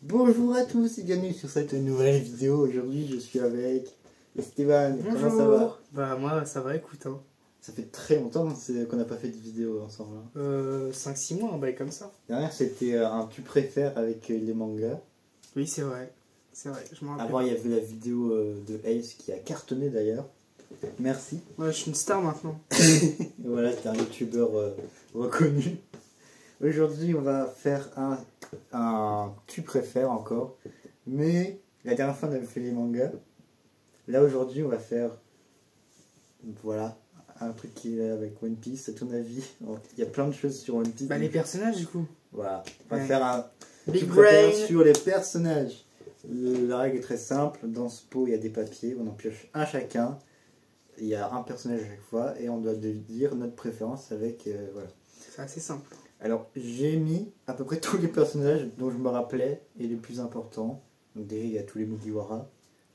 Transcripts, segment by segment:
Bonjour à tous et bienvenue sur cette nouvelle vidéo. Aujourd'hui je suis avec Esteban. Bonjour. Comment ça va? Bah moi ça va, écoute hein. Ça fait très longtemps qu'on n'a pas fait de vidéo ensemble. 5-6 mois, un bail comme ça. La dernière c'était un tu préfères avec les mangas. Oui c'est vrai, je m'en rappelle. Avant il y avait la vidéo de Ace qui a cartonné d'ailleurs. Merci. Ouais, je suis une star maintenant. Et voilà, c'est un youtubeur reconnu. Aujourd'hui on va faire un tu préfères encore. Mais la dernière fois on avait fait les mangas. Là aujourd'hui on va faire voilà un truc qui est avec One Piece. À ton avis, il y a plein de choses sur One Piece. Bah les personnages du coup. Voilà, on va Ouais. faire un Big tu préfères Brain. sur les personnages. La règle est très simple. Dans ce pot il y a des papiers, on en pioche un chacun. Il y a un personnage à chaque fois et on doit dire notre préférence avec voilà. C'est assez simple. Alors j'ai mis à peu près tous les personnages dont je me rappelais et les plus importants. Donc déjà il y a tous les Mugiwara.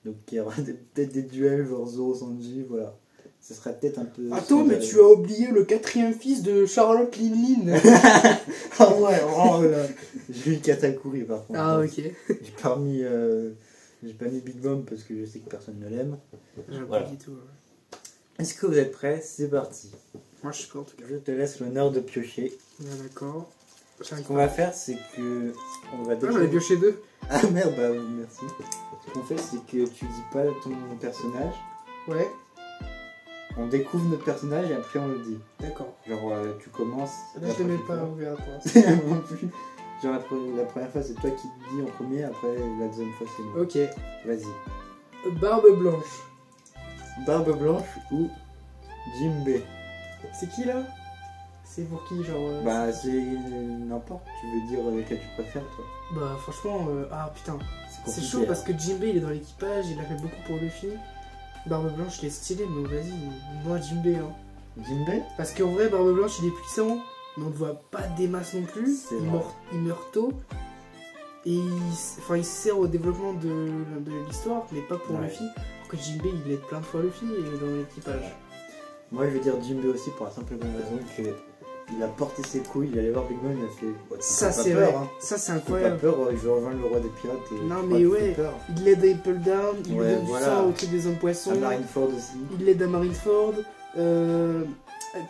Donc il y aura peut-être des duels genre Zoro Sanji, voilà. Ce serait peut-être un peu... Attends, mais tu as oublié le 4e fils de Charlotte Lin. Ah ouais, oh là. J'ai mis Katakuri par contre. Ah ok. J'ai pas mis Big Mom parce que je sais que personne ne l'aime. J'ai pas Voilà. du tout. Est-ce que vous êtes prêts? C'est parti. Moi je suis prêt en tout cas. Je te laisse l'honneur de piocher. Bien d'accord. Ce qu'on va faire c'est que... On va Ah, j'en ai pioché 2. Ah merde, bah merci. Ce qu'on fait, c'est que tu dis pas ton personnage, Ouais, on découvre notre personnage et après on le dit. d'accord. Genre, tu commences. Là je te mets pas ouvert à toi. Non plus. Genre, la première fois, c'est toi qui te dis en premier, après la deuxième fois, c'est moi. Ok. Vas-y. Barbe blanche. Barbe Blanche ou Jinbei? C'est qui là? C'est pour qui genre Bah, c'est n'importe, tu veux dire lequel tu préfères, toi. Bah franchement, ah putain. C'est compliqué, chaud parce hein. que Jinbei il est dans l'équipage, il a fait beaucoup pour Luffy. Barbe Blanche il est stylé, mais vas-y, moi Jinbei hein. Jinbei? Parce qu'en vrai, Barbe Blanche il est puissant, mais on ne voit pas des masses non plus. C'est vrai. Il meurt tôt. Et il sert au développement de l'histoire, mais pas pour Ouais. Luffy. Alors que Jinbei il aide plein de fois Luffy dans l'équipage. Moi, je veux dire Jinbei aussi pour la simple et bonne raison que il a porté ses couilles, il allait voir Big Mom, il a fait. Ouais, Ça pas c'est peur, vrai, hein. ça c'est Fais pas incroyable. peur, je vais rejoindre le roi des pirates et. Non, pourquoi mais tu ouais. fais peur Il aide à Apple Down, il Ouais, lui donne voilà. du sang au truc des hommes poissons. À Marineford aussi. Il aide à Marineford.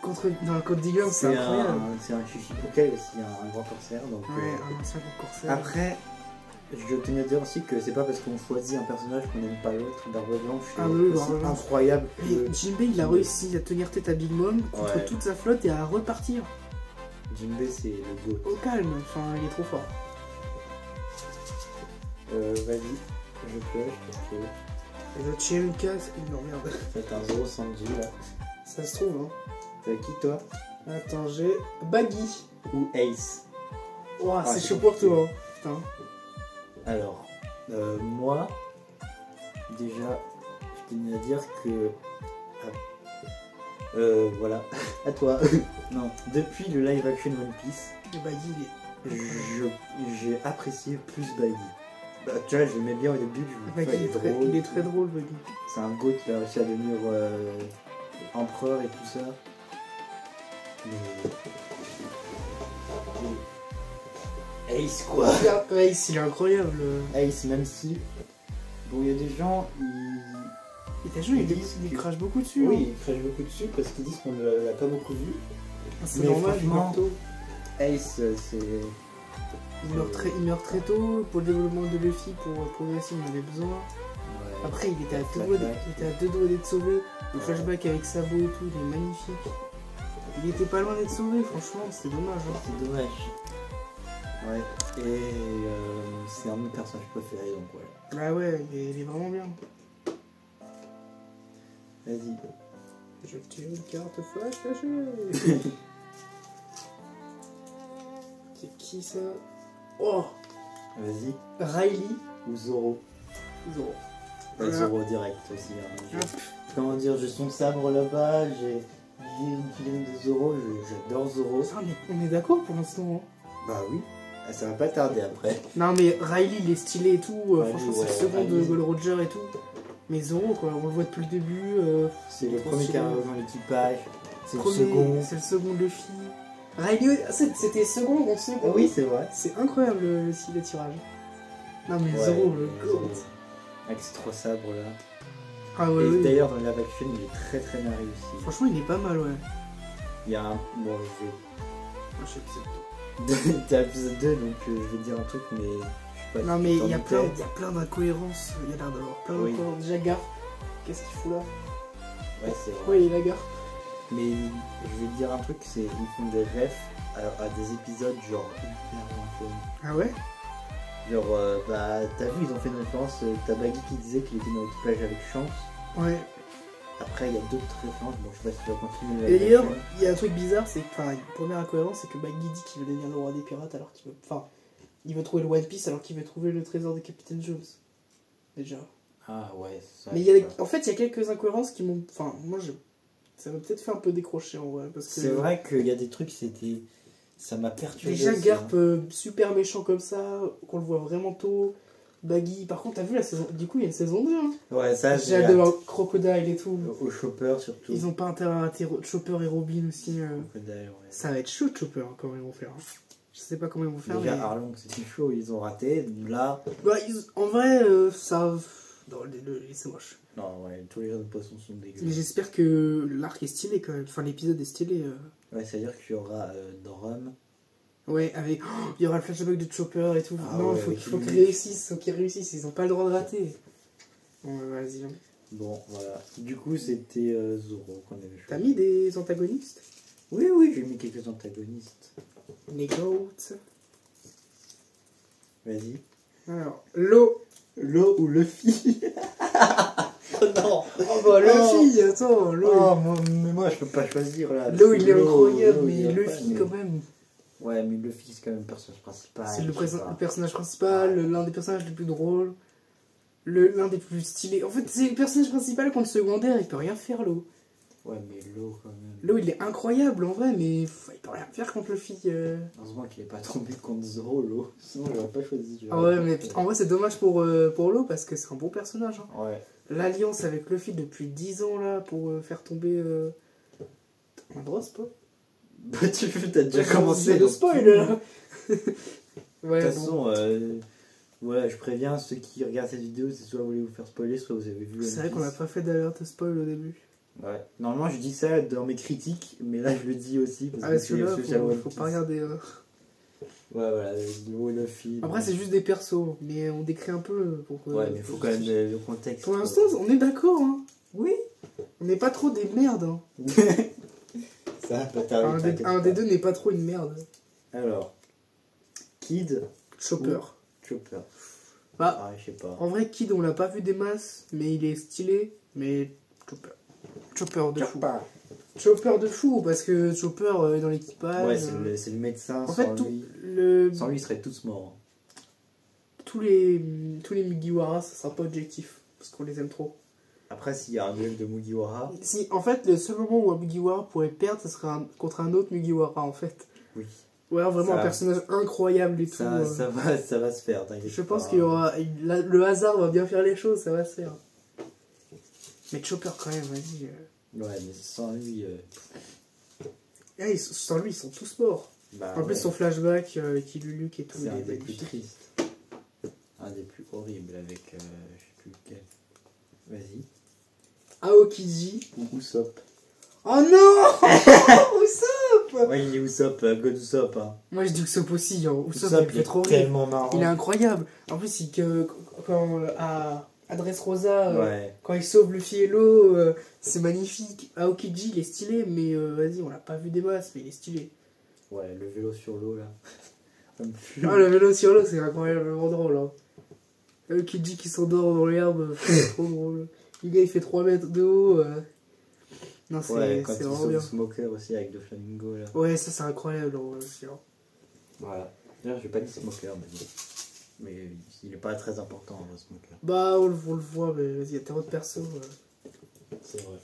Contre Digger, c'est incroyable. C'est un Shishibukai aussi, un grand corsaire. Donc, Ouais, un ancien corsaire. Après, je tenais à dire aussi que c'est pas parce qu'on choisit un personnage qu'on n'aime pas l'autre. Barbe Blanche, Ah oui, c'est Barbe aussi Blanche. incroyable. Mais Jinbei, il a réussi à tenir tête à Big Mom contre Ouais. toute sa flotte et à repartir. Jinbei, c'est le GOAT. Au calme, enfin, il est trop fort. Vas-y, je pioche parce que Et le Chienka, non merde, c'est un Zoro Sanji là. ça se trouve, hein. T'as qui toi? Attends, j'ai Baggy. Ou Ace? Ouah, Ah, c'est c'est chaud pour compliqué. toi, hein. Putain. Alors, moi, déjà, je tenais à dire que... voilà, à toi. Non, depuis le live action One Piece, Et Baggy, j'ai apprécié plus Baggy. Bah, tu vois, je l'aimais bien au début, je Baggy, il est très drôle, Baggy. C'est un goat qui a réussi à devenir empereur et tout ça. Mais Ace quoi. Ouais, il est incroyable. Ace, même si... Bon, il y a des gens, Et t'as joué, Ils disent il que- crache beaucoup dessus. oui, ils crachent beaucoup dessus parce qu'ils disent qu'on ne l'a pas beaucoup vu. hein. C'est mais normal, il franchement, meurt tôt. Ace, c'est... Il meurt très tôt pour le développement de Luffy, pour progresser, il en avait besoin. Ouais. Après, il était à deux Flashback. doigts d'être sauvé. Le flashback avec Sabo et tout, il est magnifique. Il était pas loin d'être sauvé, franchement, c'était dommage. Hein. C'est dommage. Ouais, et c'est un de mes personnages préférés, donc voilà. Bah ouais, il est vraiment bien. Vas-y. Je tire une carte flash cachée. C'est qui ça? Oh, Vas-y. Riley. Ou Zoro. Zoro. Ouais, Voilà. Zoro direct aussi. Hein. Hop. Comment dire, j'ai son sabre là-bas, j'ai une feeling de Zoro, j'adore Zoro. Ah, mais on est d'accord pour l'instant. Hein. Bah oui, ça va pas tarder après. Non mais Riley il est stylé et tout, Riley, franchement c'est ouais, le second de Riley. Gold Roger et tout. Mais Zoro quoi, on le voit depuis le début. C'est le trop premier qui stylé. arrive dans l'équipage, c'est le Premier, second. c'est le second de Luffy. Riley, c'était second en second. Ah oui, c'est vrai. C'est incroyable le tirage. Non, mais Ouais, Zoro, le Zoro. goat. Avec ses 3 sabres là. Ah ouais, Et oui. d'ailleurs, dans le live action, il est très très bien réussi. Franchement, il est pas mal, ouais. Il y a un. Bon, Moi, je sais que t'es à l'épisode 2, donc je vais te dire un truc, mais. Je sais pas non, si mais t'en il y a doutais. plein d'incohérences. Il y a l'air d'avoir plein Oui. d'incohérences. Déjà, Garp, qu'est-ce qu'il fout là? Ouais, c'est vrai. Oui, il a Garp. Mais je vais te dire un truc, c'est ils font des refs à des épisodes genre hyper lointains. Ah ouais? Genre, bah, t'as vu, ils ont fait une référence, t'as Baggy qui disait qu'il était dans l'équipage avec Chance. Ouais. Après, il y a d'autres références, bon, je sais pas si tu vas continuer. Et d'ailleurs, il y a un truc bizarre, c'est que, enfin, une première incohérence, c'est que Baggy dit qu'il veut devenir le roi des pirates alors qu'il veut. Enfin, il veut trouver le One Piece alors qu'il veut trouver le trésor de Capitaine Jones. Déjà. Ah ouais, ça. Mais il y a, en fait, il y a quelques incohérences qui m'ont. Enfin, moi, ça m'a peut-être fait un peu décrocher en vrai. Parce que C'est vrai qu'il y a des trucs, c'était. Ça m'a perturbé. déjà, aussi, Garp hein. super méchant comme ça, qu'on le voit vraiment tôt. Baggy, par contre, t'as vu la saison. Du coup, il y a une saison 2. Hein. Ouais, ça, J'ai hâte de voir Crocodile et tout. Au Chopper surtout. Ils ont pas intérêt à rater Chopper et Robin aussi. Crocodile, ouais. Ça va être chaud, Chopper, comment ils vont faire. Hein. Je sais pas comment ils vont faire, Déjà, mais. Arlong, c'était chaud, ils ont raté. Là. Bah, en vrai, ça. Non, c'est moche. Non, ouais, tous les jeunes poissons sont Mais dégueux. j'espère que l'arc est stylé quand même. Enfin, l'épisode est stylé. Ouais, c'est-à-dire qu'il y aura Dorum. Ouais, avec. Oh, il y aura le flashback de Chopper et tout. Ah non, ouais, faut oui. qu'ils réussissent. Faut qu'ils réussissent. Ils ont pas le droit de rater. Bon, vas-y. Hein. Bon, voilà. Du coup, c'était Zoro qu'on avait choisi. T'as mis des antagonistes? Oui, oui, j'ai mis quelques antagonistes. Les goats. Vas-y. Alors, Lo. Lo ou Luffy. Oh non. Oh bah, Luffy, attends. Lo, Oh, mais moi, je peux pas choisir là. Lo il est incroyable, Lo, mais il a Luffy pas, quand même. Ouais, mais Luffy, c'est quand même le personnage principal. C'est le, je sais pas. le personnage principal, l'un des personnages les plus drôles, l'un des plus stylés. En fait, c'est le personnage principal contre le secondaire, il peut rien faire, Lo. Ouais, mais Lo, quand même. Lo, il est incroyable en vrai, mais il peut rien faire contre Luffy. Heureusement qu'il est pas tombé contre Zoro, Lo. Sinon, j'aurais pas choisi. Ah ouais, mais en vrai, c'est dommage pour Lo parce que c'est un bon personnage. Hein. Ouais. L'alliance avec Luffy depuis 10 ans là pour faire tomber. Un droit spoil. Bah, t'as déjà commencé. de donc- spoil là. Ouais, De toute bon. façon, voilà, je préviens ceux qui regardent cette vidéo, c'est soit vous voulez vous faire spoiler, soit vous avez vu. C'est vrai One qu'on a Piece. pas fait d'alerte spoil au début. Ouais. Normalement, je dis ça dans mes critiques, mais là, je le dis aussi. Ah, parce que c'est là, spécial One faut Piece. pas regarder. Ouais, voilà, Lo et Luffy. Après, c'est juste des persos, mais on décrit un peu pour que. Ouais, mais il faut quand même le contexte. Pour l'instant, on est d'accord, hein. Oui. On n'est pas trop des merdes, hein. Ça, pas t'arriver. Un des deux n'est pas trop une merde. Alors, Kid, Chopper. Chopper. Bah, Ah, je sais pas. en vrai, Kid, on l'a pas vu des masses, mais il est stylé. Mais Chopper. Chopper de fou. Chopper. Chopper de fou, parce que Chopper est dans l'équipage. Ouais, c'est le médecin. En sans fait, lui. Sans lui, ils seraient tous morts. tous les Mugiwara, ça sera pas objectif, parce qu'on les aime trop. Après, s'il y a un duel de Mugiwara, Si, en fait, le seul moment où un Mugiwara pourrait perdre, ce serait contre un autre Mugiwara, en fait. oui. Ouais, vraiment Ça- un personnage incroyable et tout. Ça va se faire, t'inquiète Je pense pas. qu'il y aura. Le hasard va bien faire les choses, ça va se faire. Mais Chopper, quand même, vas-y. Ouais, mais sans lui. Sans lui, ils sont tous morts. Bah, En plus, ouais, son flashback avec Iluluke et tout, c'est il un est des plus magnifique. tristes. Un des plus horribles avec. Je sais plus lequel. Vas-y. Aokiji. Ou Usopp. Oh non Usopp. Ouais, il est Usopp, God Usopp. Hein. Moi, je dis Usopp aussi. Hein. Usopp, Usopp, il il fait est trop rire. tellement marrant. Il est incroyable. En plus, quand à Dressrosa, Ouais. quand il sauve Luffy et Lo, c'est magnifique. Aokiji, il est stylé, mais vas-y, on l'a pas vu des masses, mais il est stylé. Ouais, le vélo sur l'eau là. Ça me fume. Ah, le vélo sur l'eau, c'est incroyablement drôle. Hein. Aokiji qui s'endort dans l'herbe, c'est trop drôle. Le gars, il fait 3 mètres de haut. Non, c'est Ouais, quand il vraiment sauve bien. Smoker aussi avec Le Flamingo là. Ouais, ça, c'est incroyable. En vrai, aussi, hein. Voilà. D'ailleurs, j'ai pas dit Smoker, mais il est pas très important en vrai, Smoker. Bah, on le voit, mais vas-y, il y a tellement de persos. C'est vrai.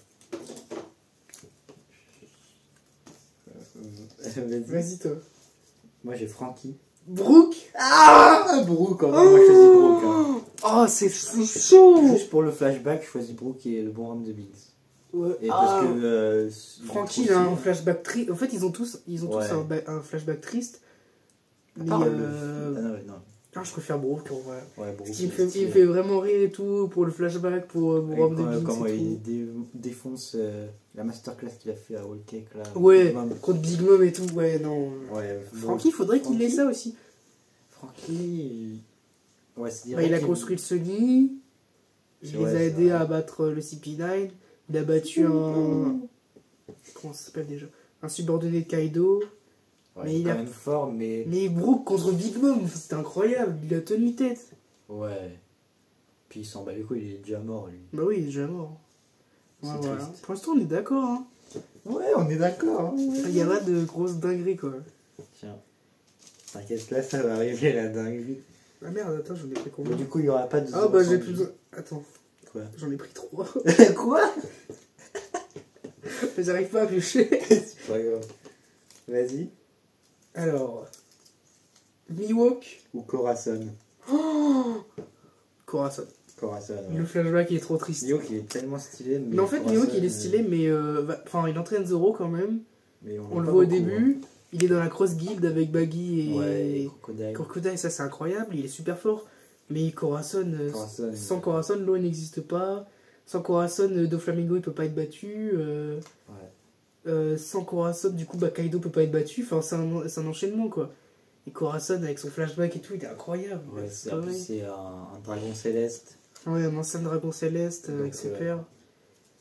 Vas-y. Vas-y, toi. Moi j'ai Frankie. Brooke. Ah, Brooke, moi je choisis Brooke. Hein. Oh, c'est chaud. Juste pour le flashback, je choisis Brooke et le bon homme de Biggs. Ouais. Et parce que. Francky, il a un flashback triste. En fait, ils ont tous Ouais. un flashback triste. Mais Ah, non, Ah, je préfère Brook en vrai. Ouais, Brook, Il me fait vraiment rire et tout, pour le flashback, pour Rome de Binks comment et il tout. défonce la masterclass qu'il a fait à Wall Cake là. Ouais, Big Mom. contre Big Mom et tout, ouais, non. Ouais, Francky, faudrait qu'il ait ça aussi. Francky, ouais, c'est Bah, il a construit le Sony, il les a aidés à abattre le CP9, il a battu un. Comment ça s'appelle déjà? Un subordonné de Kaido. Ouais, mais il est quand même fort, mais. Mais Brook contre Big Mom, c'était incroyable, il a tenu tête. Ouais. Puis il s'en bat les couilles, il est déjà mort lui. Bah oui, il est déjà mort. Ouais, C'est voilà. triste. Pour l'instant, on est d'accord. Hein. Ouais, on est d'accord. Il n'y a pas de grosse dinguerie quoi. Tiens. T'inquiète, là ça va arriver la dinguerie. Ah merde, attends, j'en ai pris combien? Mais du coup, il n'y aura pas de. Ah bah j'ai plus besoin. Attends. Quoi? J'en ai pris 3. Quoi? Mais j'arrive pas à piocher. C'est pas grave. Vas-y. Alors. Miwok Ou Corazon. Oh Corazon. Corazon, ouais. Le flashback il est trop triste. Miwok il est tellement stylé. Mais en fait, Miwok il est stylé, mais. Enfin, il entraîne Zoro quand même. Mais on le voit au début. Hein. Il est dans la cross guild avec Baggy et. Ouais, Crocodile. Crocodile, ça c'est incroyable, il est super fort. Mais Corazon, sans Corazon, l'eau n'existe pas. Sans Corazon, Doflamingo il peut pas être battu. Sans Corazon, du coup, Kaido peut pas être battu. Enfin, c'est un enchaînement quoi. Et Corazon avec son flashback et tout, il est incroyable. Ouais, c'est un dragon céleste. Ouais, un ancien dragon céleste avec son père.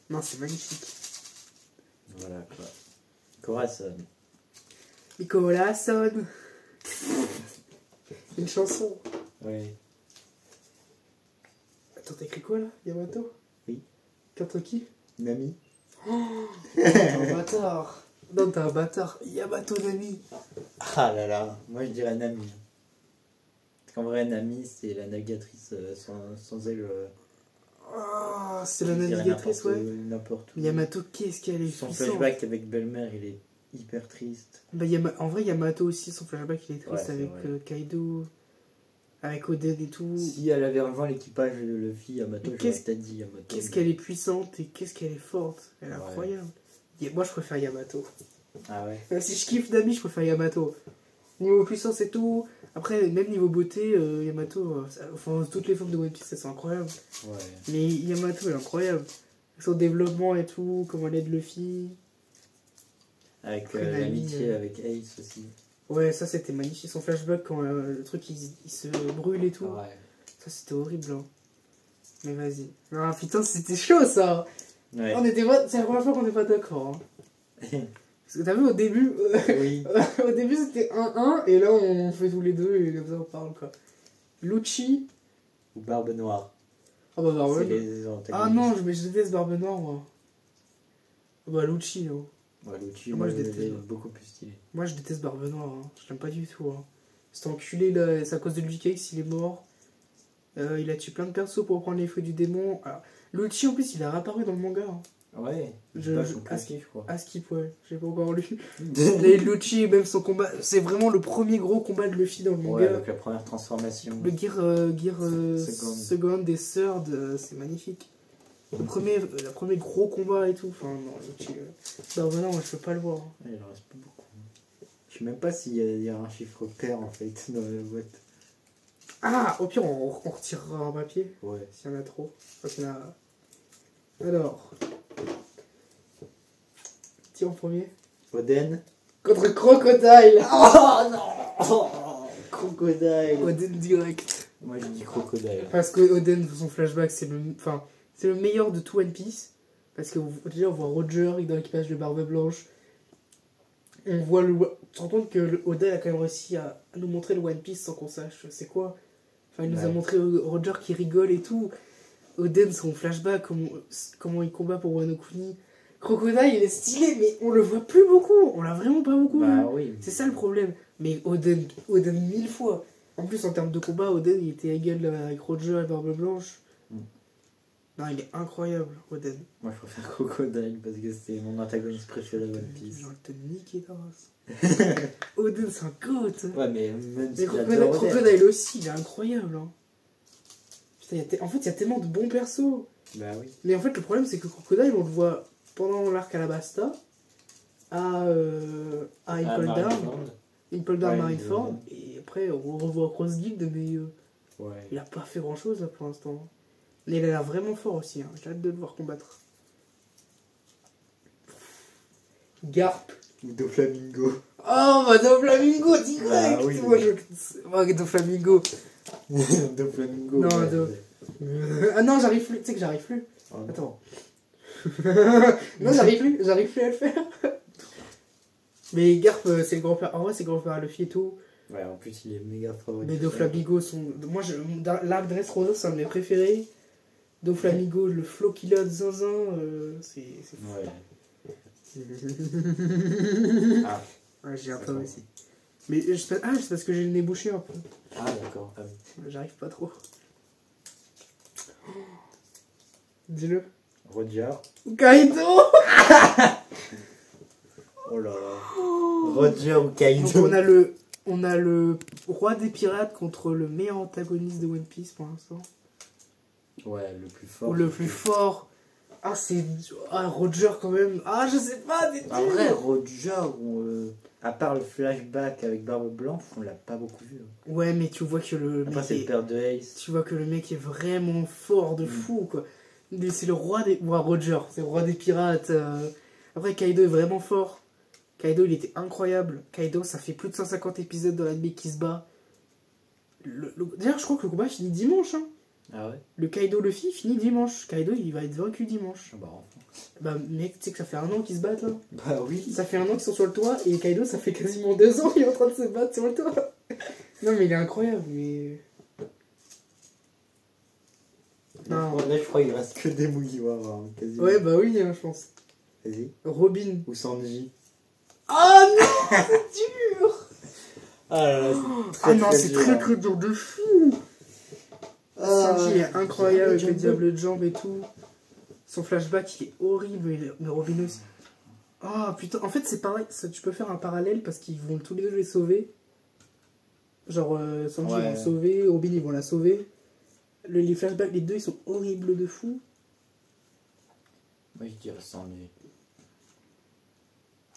Non, c'est magnifique. Voilà quoi. Corazon. Et Corazon. Une chanson. Ouais. Attends, t'as écrit quoi là? Yamato? Oui. Contre qui? Nami. Oh, t'es un bâtard. Non, t'es un bâtard. Yamato Nami. Ah là là, moi je dirais Nami. Parce qu'en vrai, Nami, c'est la navigatrice sans elle. Ah, c'est la navigatrice, ouais. N'importe où. Yamato, qu'est-ce qu'elle est Son puissante. flashback avec Belle-Mère, il est hyper triste. Bah, en vrai, Yamato aussi, son flashback, il est triste Ouais, avec Kaido, avec Oden et tout. Si elle avait rejoint l'équipage de Luffy, Yamato, j'aurais peut-être dit Yamato. Qu'est-ce qu'elle est puissante et qu'est-ce qu'elle est forte. Elle est incroyable. Moi, je préfère Yamato. Ah ouais. Même si je kiffe Nami, je préfère Yamato. Niveau puissance et tout. Après, même niveau beauté, Yamato, enfin, toutes les formes de One Piece, elles sont incroyables. Ouais. Mais Yamato, elle est incroyable. Son développement et tout, comment elle aide Luffy. Avec l'amitié avec Ace aussi. Ouais, ça c'était magnifique. Son flashback quand le truc il se brûle et tout. Ouais. Ça c'était horrible. Hein. Mais vas-y. Ah putain, c'était chaud ça. Ouais. C'est la première fois qu'on n'est pas d'accord. Hein. Parce que t'as vu au début, Oui. au début c'était 1-1 et là on fait tous les deux et comme ça on parle quoi. Lucci. Ou Barbe Noire. Ah bah Barbe Noire. Ah non, je déteste Barbe Noire moi. Bah Lucci non. Ouais, Lucci, moi je déteste. Beaucoup plus stylé. Moi je déteste Barbe Noire, hein. Je l'aime pas du tout. Hein. Cet enculé là, c'est à cause de lui qu'il est mort. Il a tué plein de persos pour prendre les feux du démon. Alors, Lucci en plus il a réapparu dans le manga. Hein. Ouais, je crois. Askip, ouais, j'ai pas encore lu. Les Lucci, même son combat, c'est vraiment le premier gros combat de Luffy dans le manga. Ouais, avec la première transformation. Le Gear Second et Third, c'est magnifique. Le premier gros combat et tout. Enfin, non, Lucci. Bah, non, moi je peux pas le voir. Ouais, il en reste pas beaucoup. Je sais même pas s'il y a un chiffre pair en fait dans la boîte. Ah, au pire, on retirera un papier. Ouais. S'il y en a trop. Alors. Qui en premier? Oden. Contre Crocodile. Oh non. Crocodile. Oden direct. Moi je dis Crocodile. Parce que Oden, son flashback, c'est le meilleur de tout One Piece. Parce que déjà, on voit Roger dans l'équipage de Barbe Blanche. On voit tu te rends compte que Oden a quand même réussi à nous montrer le One Piece sans qu'on sache c'est quoi. Enfin, il nous a montré Roger qui rigole et tout. Oden, son flashback, comment il combat pour Wano Kuni. Crocodile, il est stylé, mais on le voit plus beaucoup. On l'a vraiment pas beaucoup vu. Oui. C'est ça le problème. Mais Oden 1000 fois. En plus, en termes de combat, Oden, il était égal avec Roger et Barbe Blanche. Non, il est incroyable, Oden. Moi, je préfère Crocodile parce que c'est mon antagoniste préféré de One Piece. J'ai envie de te niquer ta race. Oden, c'est un goat. Ouais, mais même si Crocodile aussi, il est incroyable. Hein. Putain, en fait, il y a tellement de bons persos. Bah oui. Mais en fait, le problème, c'est que Crocodile, on le voit pendant l'arc Alabasta, à Impel Down. Impeldoor Ouais, Marineford. Et après, on revoit Cross Guild, mais Ouais. il a pas fait grand chose là pour l'instant. Mais il a l'air vraiment fort aussi, hein. J'ai hâte de le voir combattre. Garp. Ou Doflamingo. Oh, bah Doflamingo, direct. Ah oui. Moi, Doflamingo. Doflamingo. Non, ouais. Ah non, j'arrive plus. Tu sais que j'arrive plus. Oh, non. Attends. Non, j'arrive plus à le faire. Mais Garp, c'est le grand-père. En vrai, c'est le grand-père à Luffy et tout. Ouais, en plus, il est méga fort. Mais Doflamingo sont. Moi, l'arc Dressrosa, c'est un de mes préférés. Doflamingo, le flow qu'il a de zinzin, c'est fou. Ouais. Ah, Ouais, j'ai un peu aussi. Mais c'est parce que j'ai le nez bouché un peu. ah d'accord. Ah, oui. J'arrive pas trop. Dis-le. Roger. Kaido. Oh là là. Roger ou Donc Kaido. on a le roi des pirates contre le meilleur antagoniste de One Piece pour l'instant. Ouais, le plus fort. Ou le plus fort. Ah, c'est. Ah, Roger quand même. Ah, je sais pas, c'est En dur. vrai, Roger, à part le flashback avec Barbe Blanche, on l'a pas beaucoup vu. Ouais, mais tu vois que le Après, mec c'est le père de Ace. tu vois que le mec est vraiment fort de fou, quoi. Mais c'est le roi des. Ouais, Roger, c'est le roi des pirates. Après, Kaido est vraiment fort. Kaido, il était incroyable. Kaido, ça fait plus de 150 épisodes dans l'anime qui se bat. D'ailleurs, je crois que le combat finit dimanche. Hein. Ah ouais. Le Kaido Luffy finit dimanche. Kaido, il va être vaincu dimanche. Ah bah enfin. Bah, mec, tu sais que ça fait un an qu'ils se battent là. Bah oui. Ça fait un an qu'ils sont sur le toit et Kaido, ça fait quasiment 2 ans qu'il est en train de se battre sur le toit. Non, mais il est incroyable, mais. Non. Là, je crois qu'il reste que des Mugiwara, hein, quasiment. Ouais, bah oui, hein, je pense. Vas-y. Robin. Ou Sanji. Oh non, c'est dur. Ah là là, Ah non, c'est dur, très hein. très dur de fou. Sanji est incroyable avec le Diable diable de jambe et tout. Son flashback il est horrible, mais Robin aussi. Oh putain, en fait c'est pareil, tu peux faire un parallèle parce qu'ils vont tous les deux les sauver. Genre Sanji Ouais. va le sauver, Robin ils vont la sauver. Les flashbacks, les deux ils sont horribles de fou. Moi, je dirais Sanji.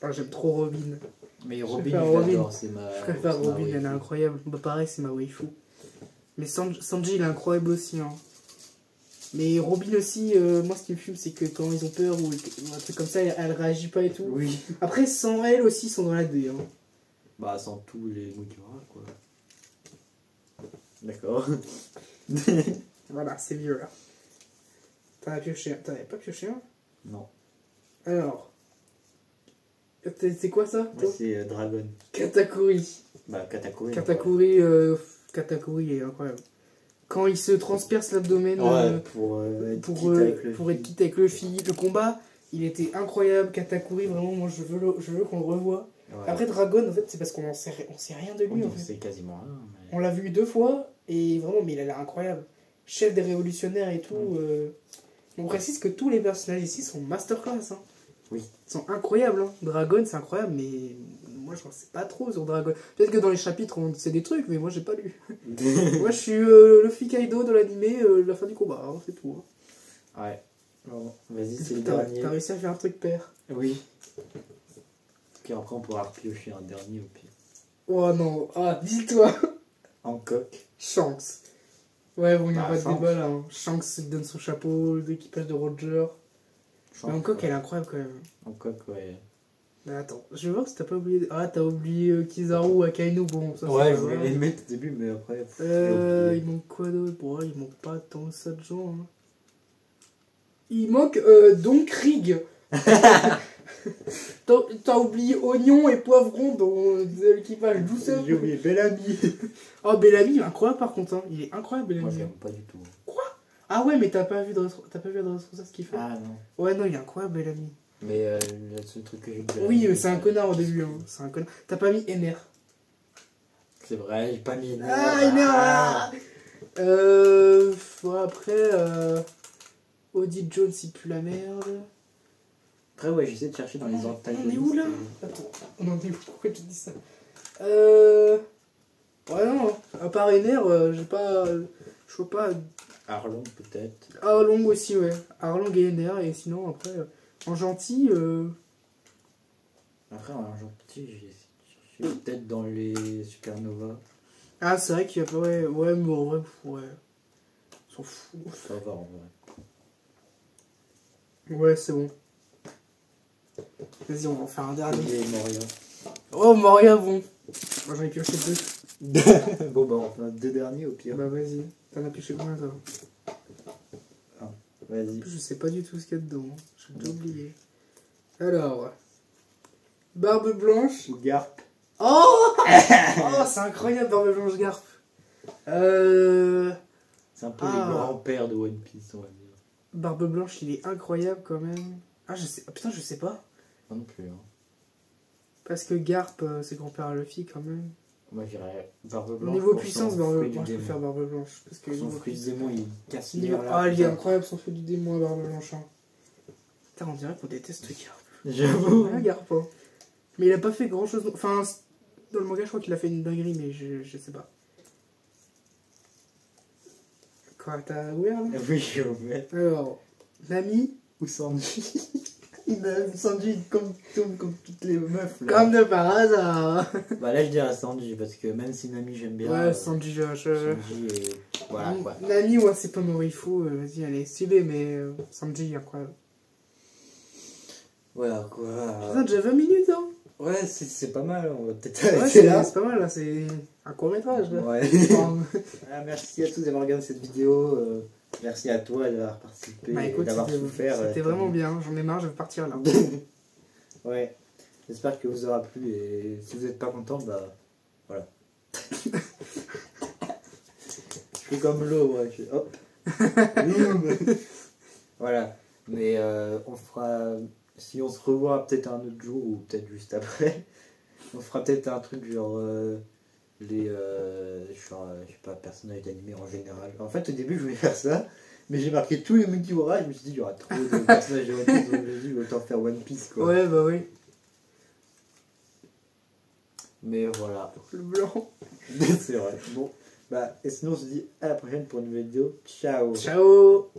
Ah, j'aime trop Robin. Mais Je Robin, préfère je Robin. l'adore, c'est ma. Je préfère c'est ma Robin, elle est waifu. incroyable. Bah pareil, c'est ma waifu. Mais Sanji il est incroyable aussi. Hein. Mais Robin aussi, moi ce qui me fume c'est que quand ils ont peur ou un truc comme ça, elle réagit pas et tout. Oui. Après, sans elle aussi, ils sont dans la D. Hein. Bah, sans tous les Mugiwara, quoi. D'accord. Voilà, c'est mieux là. T'en as pioché un. T'en avais pas pioché un? Non. Alors. C'est quoi ça Moi, toi c'est Dragon. Katakuri. Bah, Katakuri. Katakuri est incroyable. Quand il se transperce l'abdomen Ouais, pour pour être quitte avec Luffy, le combat, il était incroyable. Katakuri, vraiment, moi je veux qu'on le revoie. Ouais. Après Dragon, en fait, c'est parce qu'on sait rien de lui. Oui, En fait. c'est quasiment rien. On l'a vu 2 fois et vraiment, mais il a l'air incroyable. Chef des révolutionnaires et tout. On précise que tous les personnages ici sont masterclass. Hein. Oui. Ils sont incroyables. Hein. Dragon, c'est incroyable, mais moi je ne sais pas trop sur Dragon. Peut-être que dans les chapitres on sait des trucs, mais moi j'ai pas lu. Moi je suis Luffy Kaido de l'animé, la fin du combat, hein, c'est tout. Hein. Ouais. Bon, vas-y, c'est le T'as dernier. réussi à faire un truc père. Oui. Puis après, on pourra repiocher un dernier au pire. Oh non, ah, dis-toi. Hancock. Shanks. Ouais, bon, il n'y a Bah, pas de Shanks. débat là. Hein. Shanks il donne son chapeau, l'équipage de Roger. Mais Hancock, ouais. elle est incroyable quand même. Hancock, ouais. Mais attends, je vais voir si t'as pas oublié. Ah, t'as oublié Kizaru, Akainu, bon, ça Ouais, c'est je pas voulais grave. les mettre au début, mais après. j'ai oublié. Il manque quoi d'autre? Bon, ouais, il manque pas tant ça de gens. Hein. Il manque Don Krieg. T'as oublié oignon et poivron dans l'équipage douceur. J'ai oublié Bellamy. Oh, Bellamy, incroyable par contre. Hein. Il est incroyable, Moi, Bellamy. j'aime pas du tout. Ah ouais, mais t'as pas vu Dressrosa ce qu'il fait? Ah non. Ouais, non, il est incroyable, Bellamy. Mais le seul truc que j'ai vu. Oui, mais c'est un connard au début. Hein. C'est un connard. T'as pas mis Ener. C'est vrai, j'ai pas mis. Ah, Ener ah bon, après, Audie Jones, il pue la merde. Après, ouais, j'essaie de chercher dans les antagonistes. On est où là? Attends, on en est où? Pourquoi tu dis ça? Ouais, non, à part Ener, j'ai pas. Je vois pas. Arlong, peut-être. Arlong aussi, ouais. Arlong et Ener, et sinon, après, en gentil, Après, en gentil, j'ai Je suis peut-être dans les Supernova. Ah, c'est vrai qu'il y a pas. Ouais, ouais, mais en vrai, ouais. On s'en fout. Ça va en vrai. Ouais, c'est bon. Vas-y, on va en faire un dernier. Et Moria. Oh, Moria, bon. Moi, j'en ai pioché deux. Bon, bah, on fait 2 derniers au pire. Bah, vas-y. T'en as pioché combien, toi? Vas-y. Je sais pas du tout ce qu'il y a dedans. J'ai tout oublié. Alors. Barbe blanche. Ou Garp. Oh oh, c'est incroyable, Barbe blanche Garp. C'est un peu Ah. les grands-pères de One Piece, on va dire. Barbe blanche, il est incroyable quand même. Ah, je sais. Ah, putain, je sais pas. Moi non plus. Hein. Parce que Garp, c'est grand-père à Luffy quand même. Moi, j'irais Barbe Blanche. Niveau pour puissance, son Barbe fruit du blanche, je démon. préfère Barbe blanche. Parce que Pour son niveau fruit du puissance- démon, il casse niveau- l'air là. Ah, il est putain. incroyable son fruit du démon à Barbe blanche. Hein. Putain, on dirait qu'on déteste Garp. J'avoue. Ouais, Garp, hein. Mais il a pas fait grand chose. Enfin, dans le manga, je crois qu'il a fait une dinguerie, mais je sais pas. Quoi, t'as ouvert là? Oui, je vais ouvert. Alors, Nami, Ou Sanji. Sanji, il tombe comme toutes les meufs là. comme de par hasard. Bah là, je dirais Sanji, parce que même si Nami, j'aime bien. Ouais, Sanji, Sanji et. Voilà quoi. Nami, ouais, c'est pas Morifou. Vas-y, elle est stylée, mais Sanji, incroyable. Voilà quoi. Putain, déjà 20 minutes, hein. Ouais, c'est pas mal, on va peut-être Ouais, arrêter là. c'est pas mal, là. C'est un court-métrage, là. Ouais. Enfin, Ah, merci à tous d'avoir regardé cette vidéo. Merci à toi d'avoir participé bah et écoute, d'avoir souffert. c'était vraiment bien. J'en ai marre, je vais partir là. Ouais. J'espère que vous aura plu et si vous n'êtes pas content, bah voilà. Je fais comme l'eau, ouais. Je fais hop. Voilà. Mais on fera. Si on se revoit peut-être un autre jour ou peut-être juste après, on fera peut-être un truc genre les je sais pas, personnages d'animé en général. En fait, au début, je voulais faire ça, mais j'ai marqué tous les Mugiwara, je me suis dit, il y aura trop de personnages de One Piece, donc j'ai dit, autant faire One Piece quoi. Ouais, bah oui. Mais voilà. Le blanc. C'est vrai. Bon, bah, et sinon, on se dit à la prochaine pour une nouvelle vidéo. Ciao. Ciao.